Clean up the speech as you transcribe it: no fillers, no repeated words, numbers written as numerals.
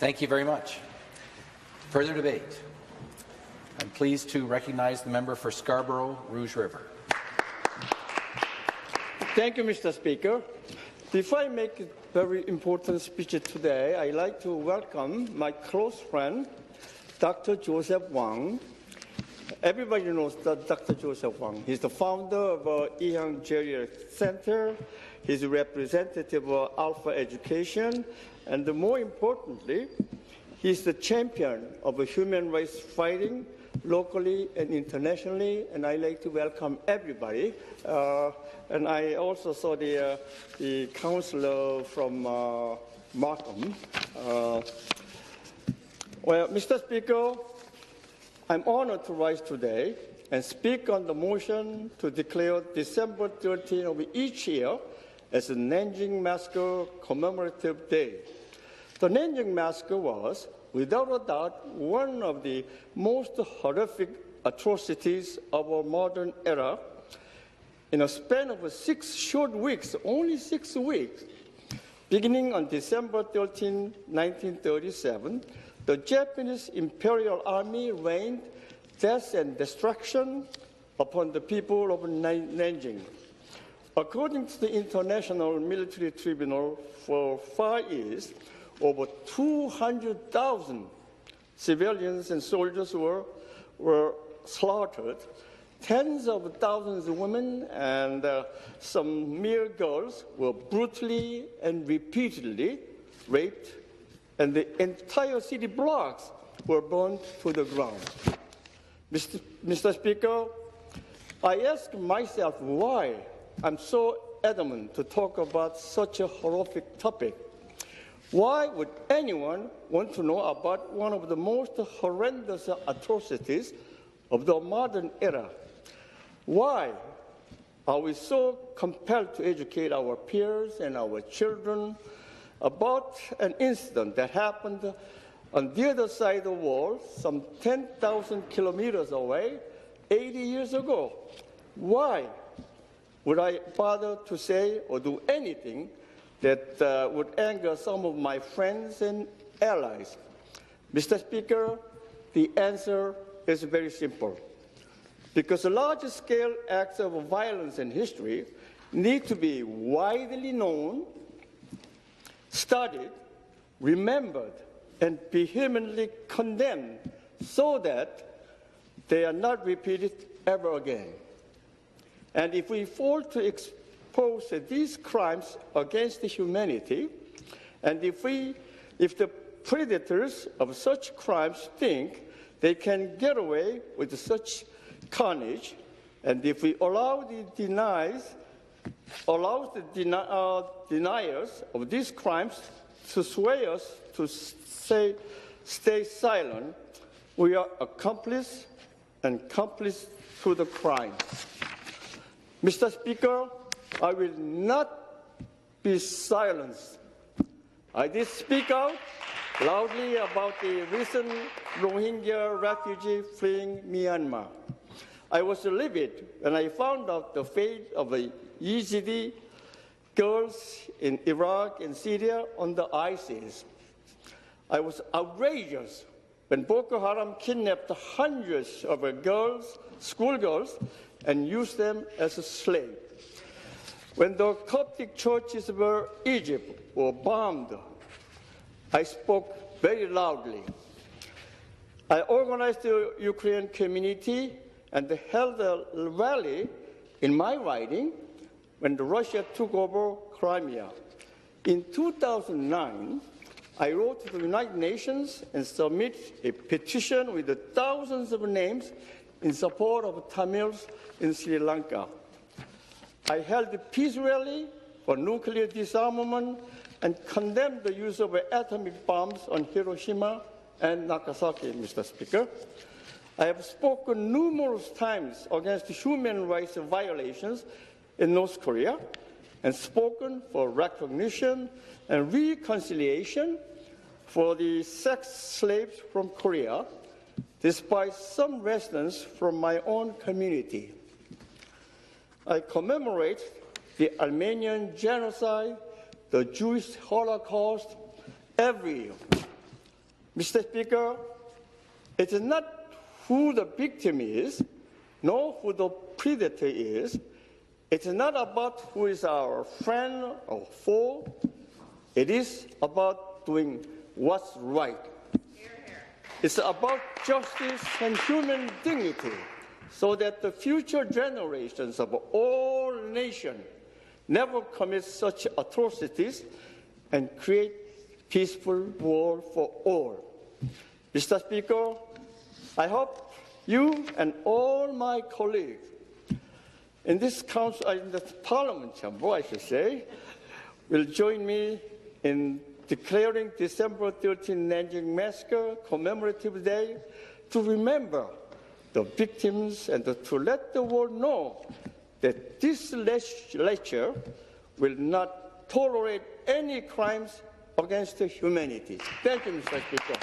Thank you very much. Further debate. I'm pleased to recognize the member for Scarborough-Rouge River. Thank you, Mr. Speaker. Before I make a very important speech today, I'd like to welcome my close friend, Dr. Joseph Wang. Everybody knows that Dr. Joseph Wang. He's the founder of Ehang Geriatric Center. He's a representative of Alpha Education. And more importantly, he's the champion of human rights fighting locally and internationally. And I'd like to welcome everybody. And I also saw the councillor from Markham. Well, Mr. Speaker, I'm honored to rise today and speak on the motion to declare December 13 of each year as a Nanjing Massacre Commemorative Day. The Nanjing Massacre was, without a doubt, one of the most horrific atrocities of our modern era. In a span of 6 short weeks, only 6 weeks, beginning on December 13, 1937, the Japanese Imperial Army rained death and destruction upon the people of Nanjing. According to the International Military Tribunal for Far East, over 200,000 civilians and soldiers were slaughtered. Tens of thousands of women and some mere girls were brutally and repeatedly raped, and the entire city blocks were burned to the ground. Mr. Speaker, I ask myself why I'm so adamant to talk about such a horrific topic. Why would anyone want to know about one of the most horrendous atrocities of the modern era? Why are we so compelled to educate our peers and our children about an incident that happened on the other side of the world, some 10,000 kilometers away, 80 years ago? Why would I bother to say or do anything that would anger some of my friends and allies? Mr. Speaker, the answer is very simple. Because large-scale acts of violence in history need to be widely known, studied, remembered, and vehemently condemned so that they are not repeated ever again. And if we fail to expose these crimes against humanity, and if the predators of such crimes think they can get away with such carnage, and if we allow the deniers of these crimes to sway us to stay silent, we are accomplices and accomplices to the crime. Mr. Speaker, I will not be silenced. I did speak out loudly about the recent Rohingya refugee fleeing Myanmar. I was livid when I found out the fate of the Yazidi girls in Iraq and Syria under ISIS. I was outrageous when Boko Haram kidnapped hundreds of girls, schoolgirls, and used them as slaves. When the Coptic churches of Egypt were bombed, I spoke very loudly. I organized the Ukrainian community and held a rally in my riding when Russia took over Crimea. In 2009, I wrote to the United Nations and submitted a petition with thousands of names in support of Tamils in Sri Lanka. I held a peace rally for nuclear disarmament and condemned the use of atomic bombs on Hiroshima and Nagasaki, Mr. Speaker. I have spoken numerous times against human rights violations in North Korea and spoken for recognition and reconciliation for the sex slaves from Korea, despite some resistance from my own community. I commemorate the Armenian genocide, the Jewish Holocaust every year. Mr. Speaker, it is not who the victim is, nor who the predator is. It is not about who is our friend or foe. It is about doing what's right. It's about justice and human dignity so that the future generations of all nations never commit such atrocities and create peaceful world for all. Mr. Speaker, I hope you and all my colleagues in this council, in the Parliament chamber, I should say, will join me in declaring December 13 Nanjing Massacre Commemorative Day to remember the victims and to let the world know that this legislature will not tolerate any crimes against humanity. Thank you, Mr. Speaker.